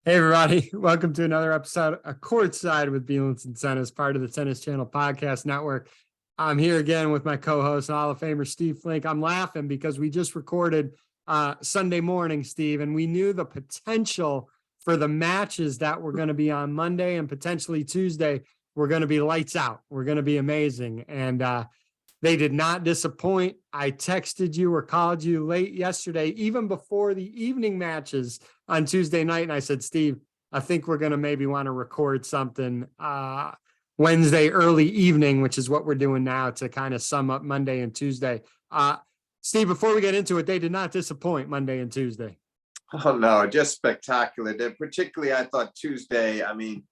Hey, everybody. Welcome to another episode of Courtside with Beilinson Tennis, part of the Tennis Channel Podcast Network. I'm here again with my co-host, Hall of Famer Steve Flink. I'm laughing because we just recorded Sunday morning, Steve, and we knew the potential for the matches that were going to be on Monday and potentially Tuesday were going to be lights out. We're going to be amazing. And they did not disappoint. I texted you or called you late yesterday, even before the evening matches on Tuesday night. And I said, Steve, I think we're going to maybe want to record something Wednesday early evening, which is what we're doing now to kind of sum up Monday and Tuesday. Steve, before we get into it, they did not disappoint Monday and Tuesday. Oh, no, just spectacular. Particularly, I thought Tuesday, I mean,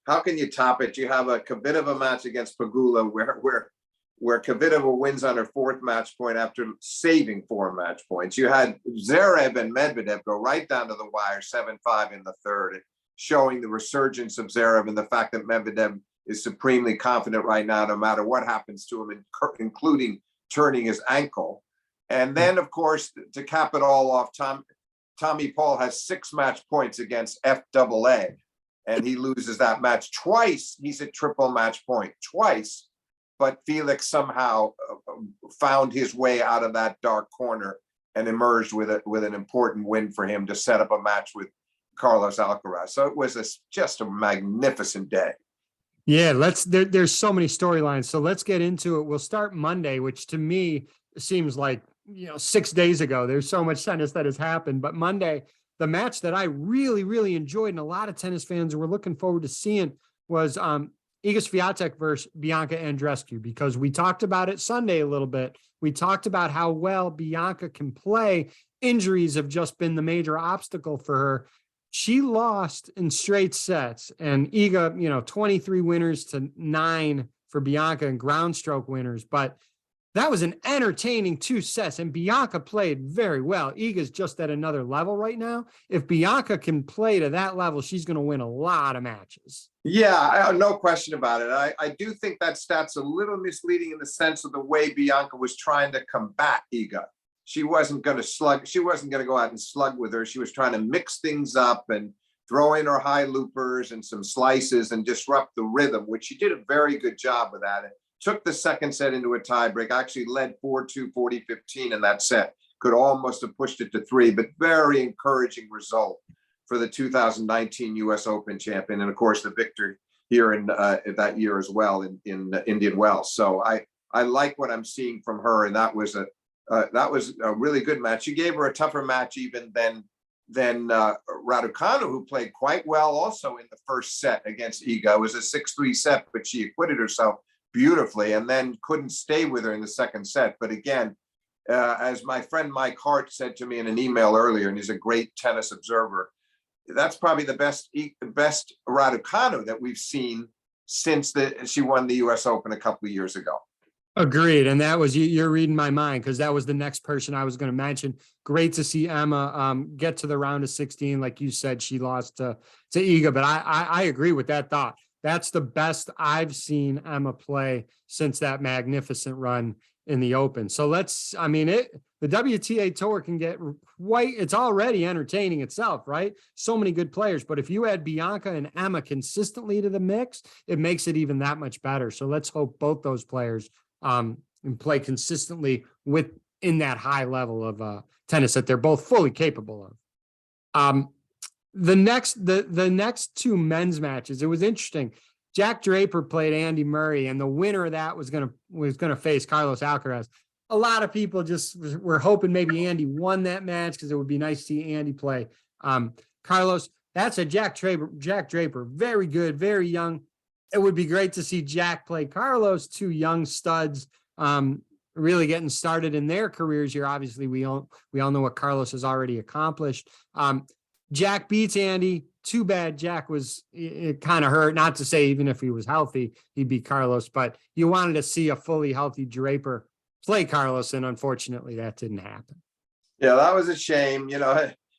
how can you top it? You have a Kvitova match against Pegula where Kvitova wins on her fourth match point after saving 4 match points. You had Zverev and Medvedev go right down to the wire, 7-5 in the third, showing the resurgence of Zverev and the fact that Medvedev is supremely confident right now, no matter what happens to him, including turning his ankle. And then, of course, to cap it all off, Tommy Paul has 6 match points against FAA, and he loses that match twice. He's at triple match point twice. But Felix somehow found his way out of that dark corner and emerged with an important win for him to set up a match with Carlos Alcaraz. So it was just a magnificent day. Yeah, there's so many storylines. So let's get into it. We'll start Monday, which to me seems like 6 days ago. There's so much tennis that has happened. But Monday, the match that I really, really enjoyed and a lot of tennis fans were looking forward to seeing was Iga Swiatek versus Bianca Andreescu, because we talked about it Sunday a little bit. We talked about how well Bianca can play. Injuries have just been the major obstacle for her. She lost in straight sets, and Iga, 23 winners to 9 for Bianca and ground stroke winners. But that was an entertaining 2 sets, and Bianca played very well. Iga's just at another level right now. If Bianca can play to that level, she's going to win a lot of matches. Yeah, no question about it. I do think that stat's a little misleading in the sense of the way Bianca was trying to combat Iga. She wasn't going to slug. She wasn't going to go out and slug with her. She was trying to mix things up and throw in her high loopers and some slices and disrupt the rhythm, which she did a very good job with that. Took the second set into a tiebreak, actually led 4-2, 40-15 in that set. Could almost have pushed it to 3, but very encouraging result for the 2019 U.S. Open champion. And of course, the victor here in that year as well in Indian Wells. So I like what I'm seeing from her. And that was a really good match. She gave her a tougher match even than Raducanu, who played quite well also in the first set against Iga. It was a 6-3 set, but she acquitted herself beautifully and then couldn't stay with her in the second set. But again, as my friend Mike Hart said to me in an email earlier, and he's a great tennis observer, that's probably the best Raducanu that we've seen since she won the U.S. Open a couple of years ago. Agreed. And that was, you're reading my mind, because that was the next person I was going to mention. Great to see Emma get to the round of 16. Like you said, she lost to Iga, but I agree with that thought. That's the best I've seen Emma play since that magnificent run in the Open. So the WTA Tour can get it's already entertaining itself, right? So many good players, but if you add Bianca and Emma consistently to the mix, it makes it even that much better. So let's hope both those players and play consistently in that high level of tennis that they're both fully capable of. The next 2 men's matches, it was interesting. Jack Draper played Andy Murray, and the winner of that was gonna face Carlos Alcaraz. A lot of people just were hoping maybe Andy won that match because it would be nice to see Andy play Carlos. That's a Jack Draper, very good, very young. It would be great to see Jack play Carlos, 2 young studs, really getting started in their careers here. Obviously, we all know what Carlos has already accomplished. Jack beats Andy. Too bad Jack was kind of hurt. Not to say even if he was healthy, he'd beat Carlos, but you wanted to see a fully healthy Draper play Carlos, and unfortunately that didn't happen. Yeah, that was a shame.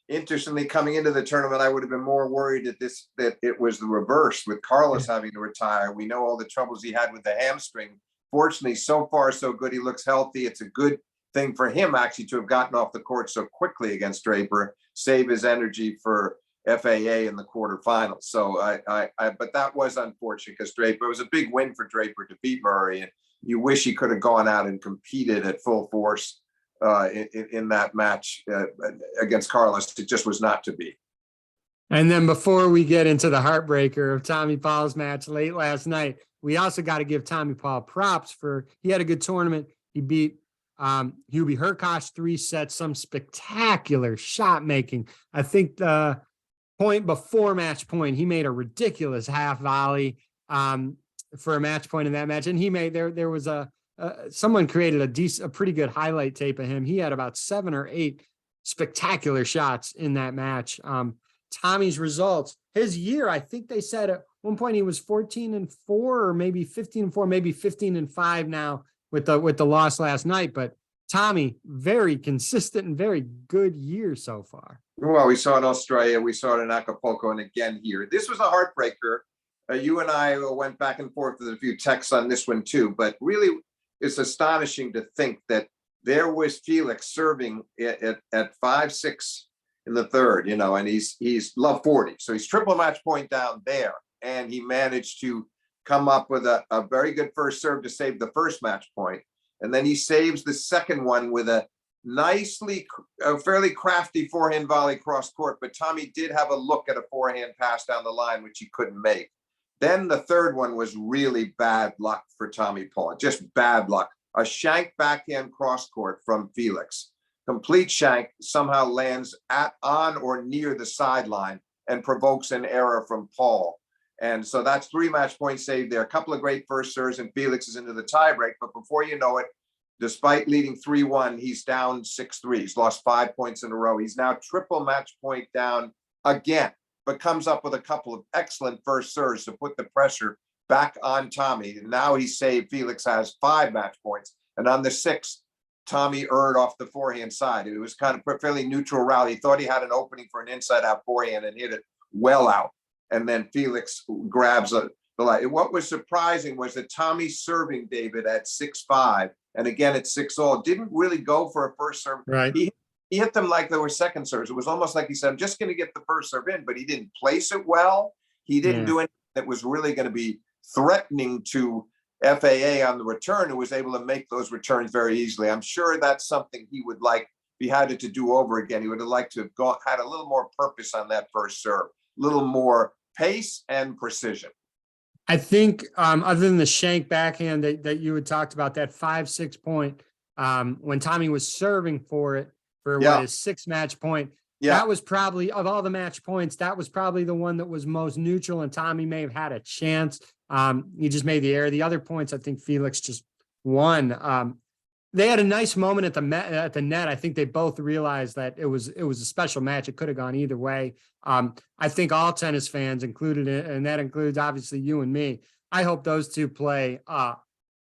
Interestingly, coming into the tournament, I would have been more worried that it was the reverse with Carlos having to retire. We know all the troubles he had with the hamstring. Fortunately, so far, so good. He looks healthy. It's a good thing for him actually to have gotten off the court so quickly against Draper, save his energy for FAA in the quarterfinals. So but that was unfortunate because Draper, it was a big win for Draper to beat Murray, and you wish he could have gone out and competed at full force in that match against Carlos. It just was not to be. And then before we get into the heartbreaker of Tommy Paul's match late last night, we also got to give Tommy Paul props for, he had a good tournament. He beat Hubie Hurkacz 3 sets, some spectacular shot making. I think the point before match point, he made a ridiculous half volley for a match point in that match. And he made, there was someone created a pretty good highlight tape of him. He had about 7 or 8 spectacular shots in that match. Tommy's results, his year, I think they said at one point he was 14-4 or maybe 15-4, maybe 15-5 now with the loss last night. But Tommy, very consistent and very good year so far. Well, we saw it in Australia, we saw it in Acapulco, and again here. This was a heartbreaker. You and I went back and forth with a few texts on this one too, but really it's astonishing to think that there was Felix serving at 5-6 in the third, and he's love 40. So he's triple match point down there. And he managed to come up with a very good first serve to save the first match point. And then he saves the second one with a fairly crafty forehand volley cross court. But Tommy did have a look at a forehand pass down the line, which he couldn't make. Then the third one was really bad luck for Tommy Paul, just bad luck. A shank backhand cross court from Felix. Complete shank, somehow lands on or near the sideline and provokes an error from Paul. And so that's 3 match points saved there. A couple of great first serves, and Felix is into the tiebreak. But before you know it, despite leading 3-1, he's down 6-3. He's lost 5 points in a row. He's now triple match point down again, but comes up with a couple of excellent first serves to put the pressure back on Tommy. And now he's saved. Felix has 5 match points. And on the 6th, Tommy earned off the forehand side. It was kind of a fairly neutral rally. He thought he had an opening for an inside-out forehand and hit it well out. And then Felix grabs the light. What was surprising was that Tommy serving David at 6-5 and again at 6-all didn't really go for a first serve. Right. He hit them like they were second serves. It was almost like he said, I'm just going to get the first serve in, but he didn't place it well. He didn't do anything that was really going to be threatening to FAA on the return, who was able to make those returns very easily. I'm sure that's something he would like, if he had it to do over again, he would have liked to have had a little more purpose on that first serve, a little more pace and precision. I think other than the shank backhand that you had talked about, that 5-6 point, when Tommy was serving for it for his 6 match point, that was probably, of all the match points, that was probably the one that was most neutral, and Tommy may have had a chance. He just made the error. The other points, I think Felix just won. They had a nice moment at the net. I think they both realized that it was a special match. It could have gone either way. I think all tennis fans included it, and that includes obviously you and me. I hope those two play a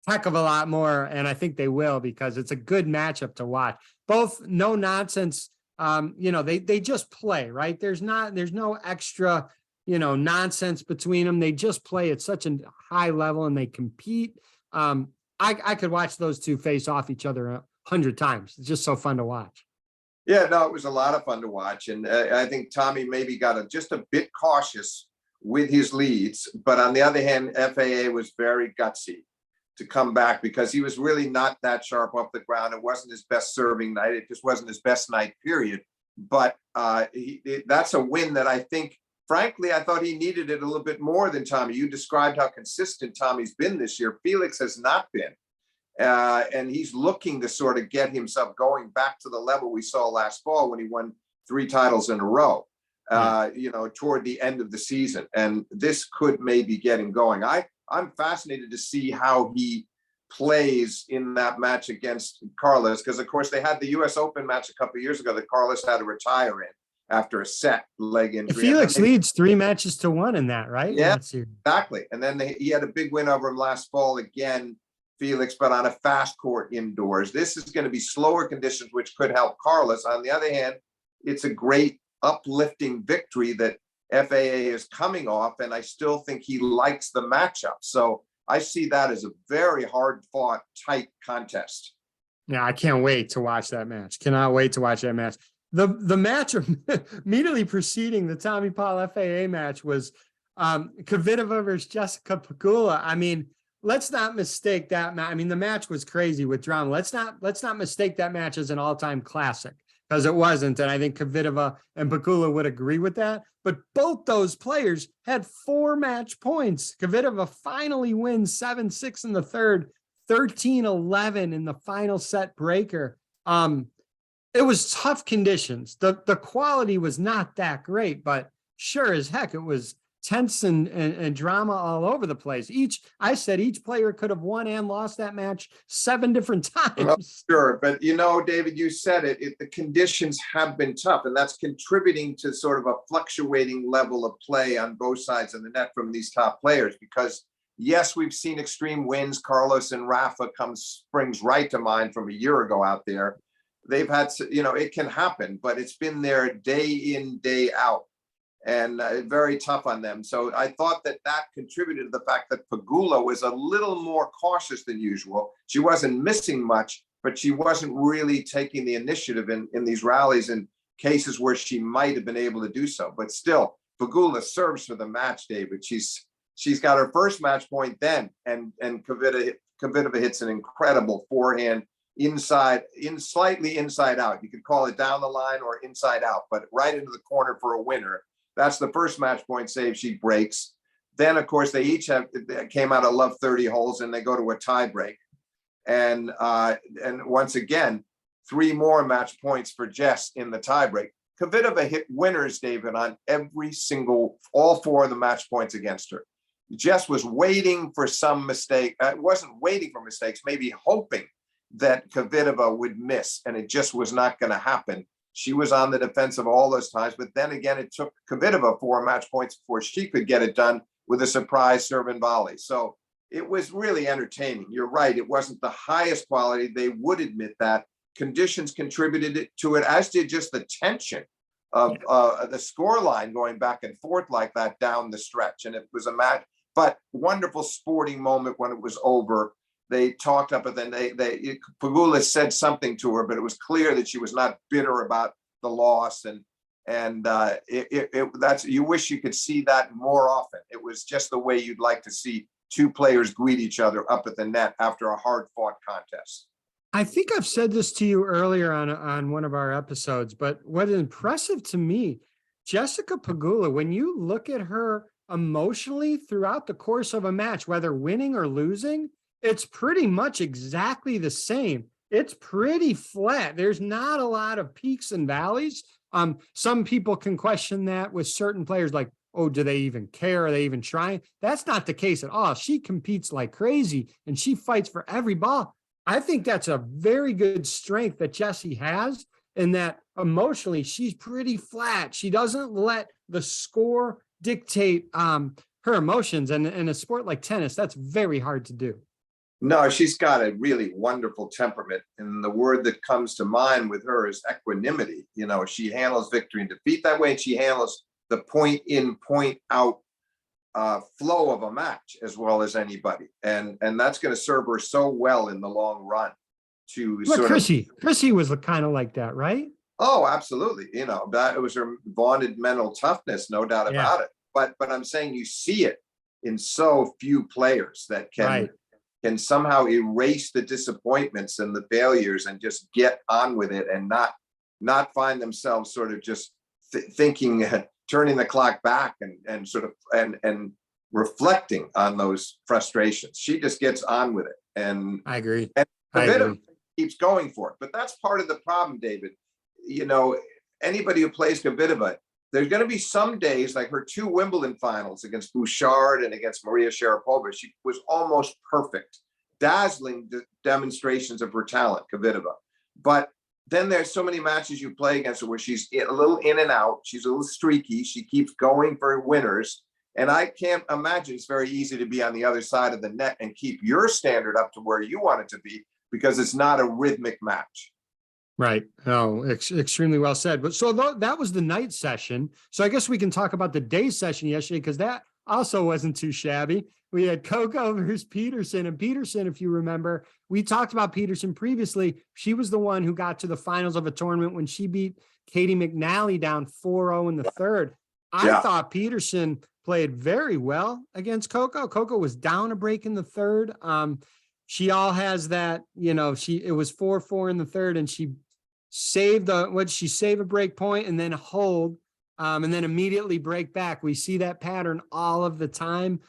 heck of a lot more, and I think they will, because it's a good matchup to watch. Both no nonsense. They just play, right? There's no extra, nonsense between them. They just play at such a high level and they compete. I could watch those two face off each other 100 times. It's just so fun to watch. Yeah, no, it was a lot of fun to watch. And I think Tommy maybe got just a bit cautious with his leads. But on the other hand, FAA was very gutsy to come back, because he was really not that sharp off the ground. It wasn't his best serving night. It just wasn't his best night, period. But that's a win that I think, frankly, I thought he needed it a little bit more than Tommy. You described how consistent Tommy's been this year. Felix has not been. And he's looking to sort of get himself going back to the level we saw last fall when he won 3 titles in a row, toward the end of the season. And this could maybe get him going. I'm fascinated to see how he plays in that match against Carlos, because, of course, they had the U.S. Open match a couple of years ago that Carlos had to retire in after a set leg injury. Felix leads 3-1 in that, right? Yeah, exactly. And then he had a big win over him last fall again, Felix, but on a fast court indoors. This is going to be slower conditions, which could help Carlos. On the other hand, it's a great uplifting victory that FAA is coming off, and I still think he likes the matchup. So I see that as a very hard-fought, tight contest. Yeah, I can't wait to watch that match. Cannot wait to watch that match. the match immediately preceding the Tommy Paul FAA match was Kvitova versus Jessica Pegula. I mean, let's not mistake that match. I mean, the match was crazy with drama. Let's not mistake that match as an all-time classic, because it wasn't. And I think Kvitova and Pegula would agree with that. But both those players had 4 match points. Kvitova finally wins 7-6 in the third, 13-11 in the final set breaker. It was tough conditions. The quality was not that great, but sure as heck, it was tense and drama all over the place. I said each player could have won and lost that match 7 different times. Well, sure, but David, you said it, the conditions have been tough, and that's contributing to sort of a fluctuating level of play on both sides of the net from these top players, because yes, we've seen extreme wins. Carlos and Rafa springs right to mind from a year ago out there. They've had, it can happen, but it's been there day in, day out, and very tough on them. So I thought that contributed to the fact that Pegula was a little more cautious than usual. She wasn't missing much, but she wasn't really taking the initiative in these rallies in cases where she might have been able to do so. But still, Pegula serves for the match, David. She's got her first match point then, and Kvitova hits an incredible forehand slightly inside out. You could call it down the line or inside out, but right into the corner for a winner. That's the first match point save she breaks. Then, of course, they came out of love 30 holes, and they go to a tie break. And once again, 3 more match points for Jess in the tie break. Kvitova hit winners, David, on all 4 of the match points against her. Jess was waiting for some mistake. Wasn't waiting for mistakes, maybe hoping that Kvitova would miss, and it just was not going to happen. She was on the defensive all those times, but then again, it took Kvitova 4 match points before she could get it done with a surprise serve and volley. So it was really entertaining. You're right. It wasn't the highest quality. They would admit that. Conditions contributed to it, as did just the tension of the score line going back and forth like that down the stretch. And it was a match, but wonderful sporting moment when it was over. They talked up, and then Pegula said something to her, but it was clear that she was not bitter about the loss. And that's, you wish you could see that more often. It was just the way you'd like to see 2 players greet each other up at the net after a hard-fought contest. I think I've said this to you earlier on one of our episodes, but what is impressive to me, Jessica Pegula, when you look at her emotionally throughout the course of a match, whether winning or losing, it's pretty much exactly the same. It's pretty flat. There's not a lot of peaks and valleys. Some people can question that with certain players, like, oh, do they even care? Are they even trying? That's not the case at all. She competes like crazy, and she fights for every ball. I think that's a very good strength that Jessie has, in that emotionally, she's pretty flat. She doesn't let the score dictate her emotions. And in a sport like tennis, that's very hard to do. No, she's got a really wonderful temperament. And the word that comes to mind with her is equanimity. She handles victory and defeat that way, and she handles the point in, point out flow of a match as well as anybody. And that's going to serve her so well in the long run. Chrissy was kind of like that, right? Oh, absolutely. That it was her vaunted mental toughness, no doubt about it. But I'm saying you see it in so few players that can somehow erase the disappointments and the failures and just get on with it, and not find themselves sort of just thinking, turning the clock back and sort of and reflecting on those frustrations. She just gets on with it. And I agree. And Kvitova keeps going for it. But that's part of the problem, David. Anybody who plays Kvitova, there's going to be some days, like her 2 Wimbledon finals against Bouchard and against Maria Sharapova. She was almost perfect, dazzling demonstrations of her talent, Kvitova. But then there's so many matches you play against her where she's a little in and out. She's a little streaky. She keeps going for winners. And I can't imagine it's very easy to be on the other side of the net and keep your standard up to where you want it to be, because it's not a rhythmic match. Right. Oh, extremely well said. But so that was the night session. So I guess we can talk about the day session yesterday, because that also wasn't too shabby. We had Coco versus Peterson, and Peterson, if you remember, we talked about Peterson previously. She was the one who got to the finals of a tournament when she beat Katie McNally down 4-0 in the third. I Yeah. thought Peterson played very well against Coco. Coco was down a break in the third. She all has that, it was 4-4 in the third, and she saved she saved a break point and then hold, and then immediately break back. We see that pattern all of the time.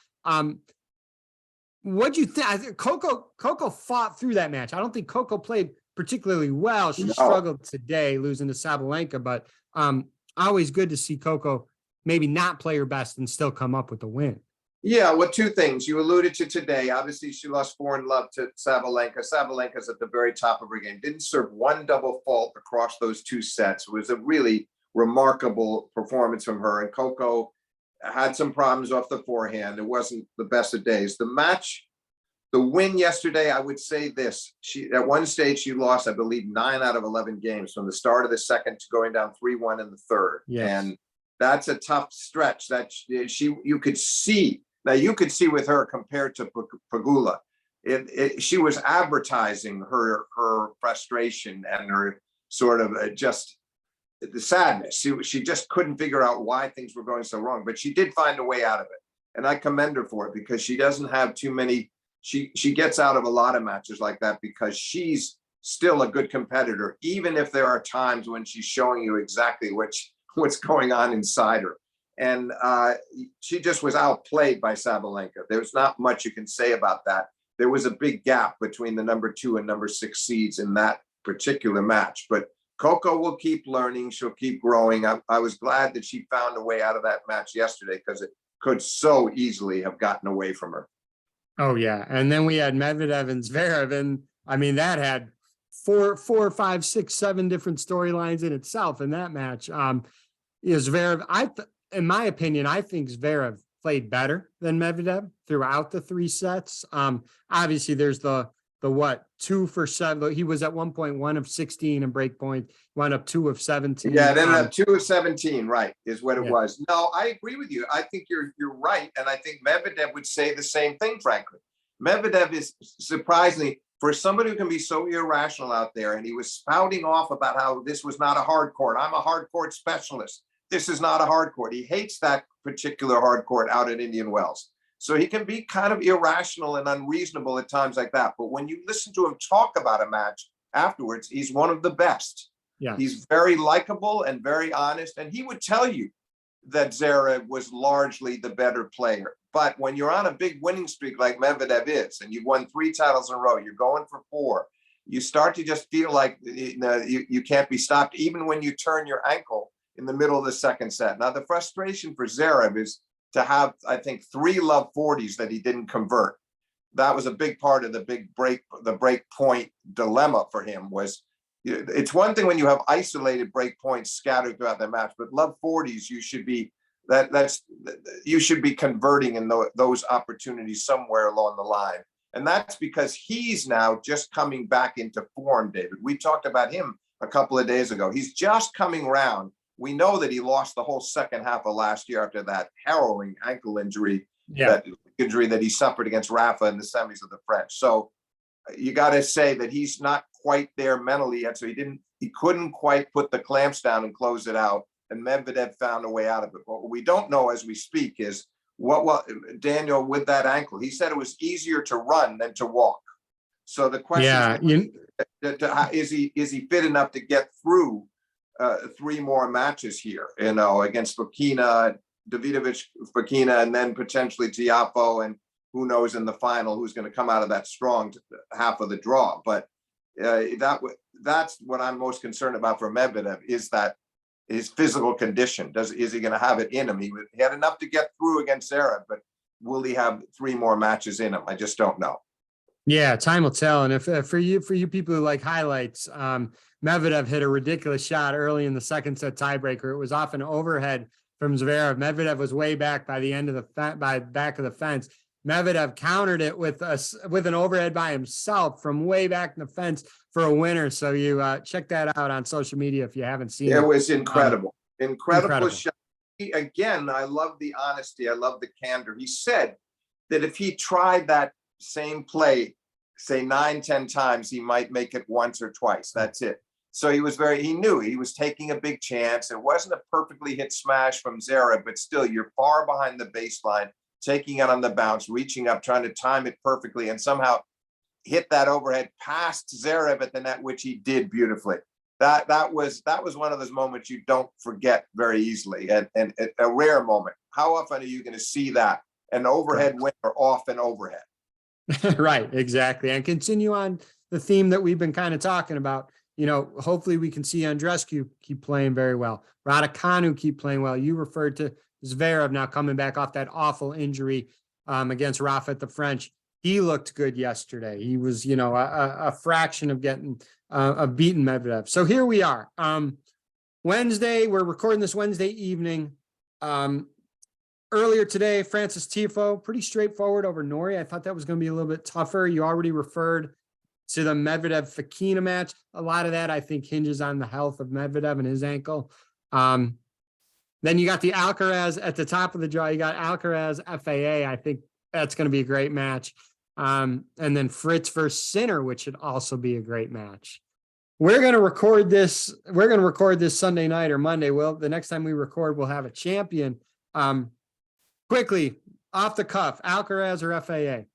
What'd you think? I think Coco fought through that match. I don't think Coco played particularly well. She struggled today losing to Sabalenka, but always good to see Coco maybe not play her best and still come up with the win. Yeah, well, two things. You alluded to today. Obviously, she lost 4-love to Sabalenka. Sabalenka's at the very top of her game. Didn't serve one double fault across those two sets. It was a really remarkable performance from her. And Coco had some problems off the forehand. It wasn't the best of days. The win yesterday, I would say this. At one stage, she lost, I believe, 9 out of 11 games from the start of the second to going down 3-1 in the third. Yes. And that's a tough stretch that you could see. Now, you could see with her compared to Pegula, she was advertising her frustration and her sort of just the sadness. She just couldn't figure out why things were going so wrong, but she did find a way out of it. And I commend her for it because she doesn't have too many. She gets out of a lot of matches like that because she's still a good competitor, even if there are times when she's showing you exactly what's going on inside her. And she just was outplayed by Sabalenka. There's not much you can say about that. There was a big gap between the number 2 and number 6 seeds in that particular match. But Coco will keep learning. She'll keep growing. I was glad that she found a way out of that match yesterday because it could so easily have gotten away from her. Oh, yeah. And then we had Medvedev and Zverev. And I mean, that had 4, 5, 6, 7 different storylines in itself in that match. Zverev, in my opinion, I think Zverev played better than Medvedev throughout the 3 sets. Obviously, there's the 2 for 7. He was at one point 1 of 16 in break point, wound up 2 of 17. Yeah, then 2 of 17, right, is what it was. No, I agree with you. I think you're right. And I think Medvedev would say the same thing, frankly. Medvedev is surprisingly, for somebody who can be so irrational out there, and he was spouting off about how this was not a hard court. I'm a hard court specialist. This is not a hard court. He hates that particular hard court out at Indian Wells. So he can be kind of irrational and unreasonable at times like that. But when you listen to him talk about a match afterwards, he's one of the best. Yeah. He's very likable and very honest. And he would tell you that Zverev was largely the better player. But when you're on a big winning streak like Medvedev is, and you've won 3 titles in a row, you're going for 4, you start to just feel like you can't be stopped, even when you turn your ankle in the middle of the second set. Now, the frustration for Zverev is to have, I think, 3 love 40s that he didn't convert. That was a big part of the break point dilemma for him. Was it's one thing when you have isolated break points scattered throughout the match, but love 40s, you should be you should be converting in those opportunities somewhere along the line. And that's because he's now just coming back into form, David. We talked about him a couple of days ago. He's just coming around. We know that he lost the whole second half of last year after that harrowing ankle injury, that he suffered against Rafa in the semis of the French. So you got to say that he's not quite there mentally yet. So he couldn't quite put the clamps down and close it out. And Medvedev found a way out of it. But what we don't know as we speak is what Daniel, with that ankle, he said it was easier to run than to walk. So the question is he fit enough to get through 3 more matches here, against Fokina, Davidovich, Fokina, and then potentially Tiafoe, and who knows in the final who's going to come out of that strong half of the draw. But that's what I'm most concerned about for Medvedev, is that his physical condition. Is he going to have it in him? He had enough to get through against Zverev, but will he have 3 more matches in him? I just don't know. Yeah, time will tell. And if for you people who like highlights, Medvedev hit a ridiculous shot early in the second set tiebreaker. It was off an overhead from Zverev. Medvedev was way back by the end of the back of the fence. Medvedev countered it with an overhead by himself from way back in the fence for a winner. So you check that out on social media if you haven't seen it. It was incredible. Incredible shot. Again, I love the honesty. I love the candor. He said that if he tried that same play, say 9, 10 times, he might make it once or twice. That's it. So he knew he was taking a big chance. It wasn't a perfectly hit smash from Zverev, but still you're far behind the baseline, taking it on the bounce, reaching up, trying to time it perfectly, and somehow hit that overhead past Zverev at the net, which he did beautifully. That was one of those moments you don't forget very easily, and a rare moment. How often are you going to see that? An overhead winner off an overhead. Right, exactly. And continue on the theme that we've been kind of talking about. Hopefully we can see Andreescu keep playing very well. Raducanu keep playing well. You referred to Zverev now coming back off that awful injury against Rafa at the French. He looked good yesterday. He was, a fraction of getting beaten Medvedev. So here we are. Wednesday, we're recording this Wednesday evening. Earlier today, Frances Tiafoe, pretty straightforward over Norrie. I thought that was going to be a little bit tougher. You already referred to the Medvedev-Fokina match. A lot of that, I think, hinges on the health of Medvedev and his ankle. Then you got the Alcaraz at the top of the draw. You got Alcaraz FAA. I think that's going to be a great match. And then Fritz versus Sinner, which should also be a great match. We're going to record this. We're going to record this Sunday night or Monday. Well, the next time we record, we'll have a champion. Quickly, off the cuff, Alcaraz or FAA?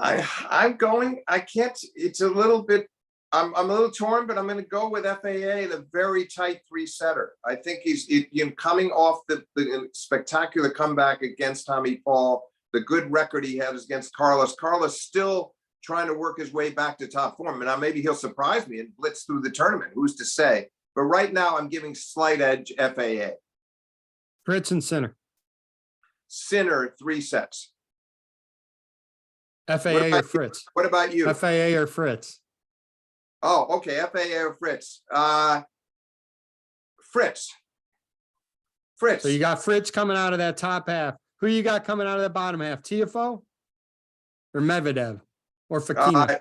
I can't, it's a little bit, I'm a little torn, but I'm going to go with FAA, the very tight 3-setter. I think he's coming off the spectacular comeback against Tommy Paul, the good record he has against Carlos. Carlos still trying to work his way back to top form. And now maybe he'll surprise me and blitz through the tournament. Who's to say? But right now I'm giving slight edge FAA. Fritz and Sinner. Sinner, 3 sets. FAA or Fritz? What about you? FAA or Fritz? Oh, okay. FAA or Fritz? Fritz. So you got Fritz coming out of that top half. Who you got coming out of that bottom half? Tiafoe or Medvedev or Fokina?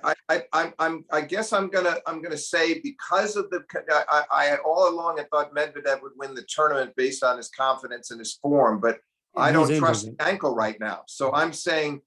I guess I'm gonna say, because of I all along I thought Medvedev would win the tournament based on his confidence and his form, but I don't trust the ankle right now. So I'm saying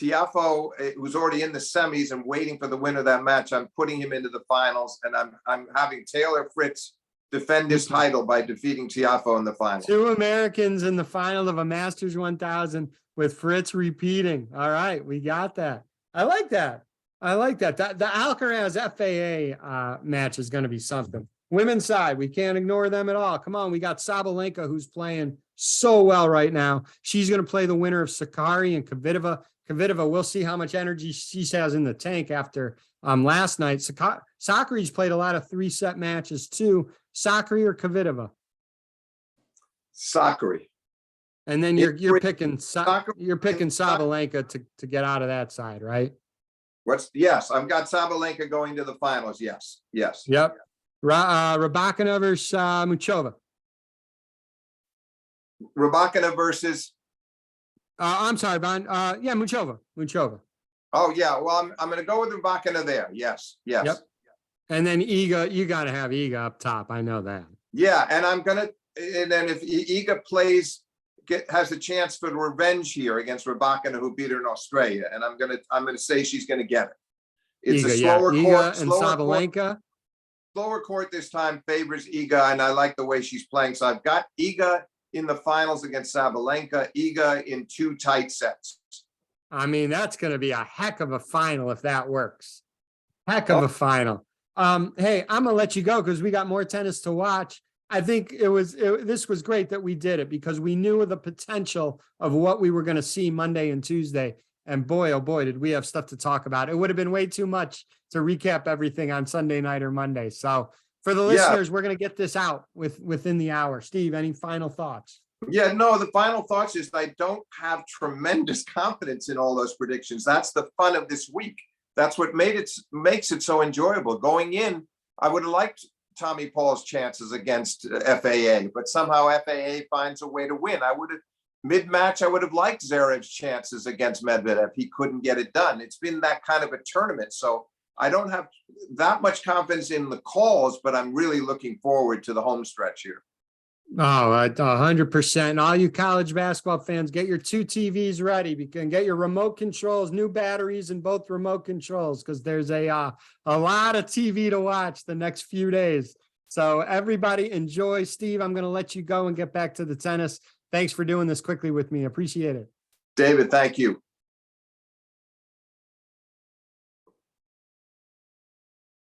Tiafoe, who's already in the semis and waiting for the winner of that match, I'm putting him into the finals, and I'm having Taylor Fritz defend his title by defeating Tiafoe in the final. 2 Americans in the final of a Masters 1000 with Fritz repeating. All right, we got that. I like that. The Alcaraz FAA match is going to be something. Women's side, we can't ignore them at all. Come on, we got Sabalenka, who's playing so well right now. She's going to play the winner of Sakkari and Kvitova. Kvitova, we'll see how much energy she has in the tank after last night. Sakkari's played a lot of 3-set matches too. Sakkari or Kvitova? Sakkari. And then you're picking Sabalenka to get out of that side, right? Yes, I've got Sabalenka going to the finals. Yes. Yep. Rybakina versus Muchova. Rybakina versus. I'm sorry, Von. Yeah, Muchova. Oh yeah, well I'm going to go with Rybakina there. Yes. Yep. And then Iga, you got to have Iga up top. I know that. Yeah, and then if Iga has a chance for the revenge here against Rybakina, who beat her in Australia, and I'm gonna say she's gonna get it. It's Iga, a slower court, and Sabalenka. Slower court this time favors Iga, and I like the way she's playing. So I've got Iga in the finals against Sabalenka, Iga in 2 tight sets. I mean, that's going to be a heck of a final if that works. Heck of a final. Hey, I'm gonna let you go because we got more tennis to watch. I think this was great that we did it because we knew the potential of what we were going to see Monday and Tuesday. And boy, oh boy, did we have stuff to talk about. It would have been way too much to recap everything on Sunday night or Monday. So for the listeners, we're going to get this out within the hour. Steve, any final thoughts? Yeah, no, the final thoughts is I don't have tremendous confidence in all those predictions. That's the fun of this week. That's what makes it so enjoyable. Going in, I would have liked Tommy Paul's chances against FAA, but somehow FAA finds a way to win. Mid-match, I would have liked Zverev's chances against Medvedev. He couldn't get it done. It's been that kind of a tournament. So I don't have that much confidence in the calls, but I'm really looking forward to the home stretch here. Oh, 100%. All you college basketball fans, get your two TVs ready. You can get your remote controls, new batteries in both remote controls, because there's a lot of TV to watch the next few days. So everybody enjoy. Steve, I'm going to let you go and get back to the tennis. Thanks for doing this quickly with me. Appreciate it. David, thank you.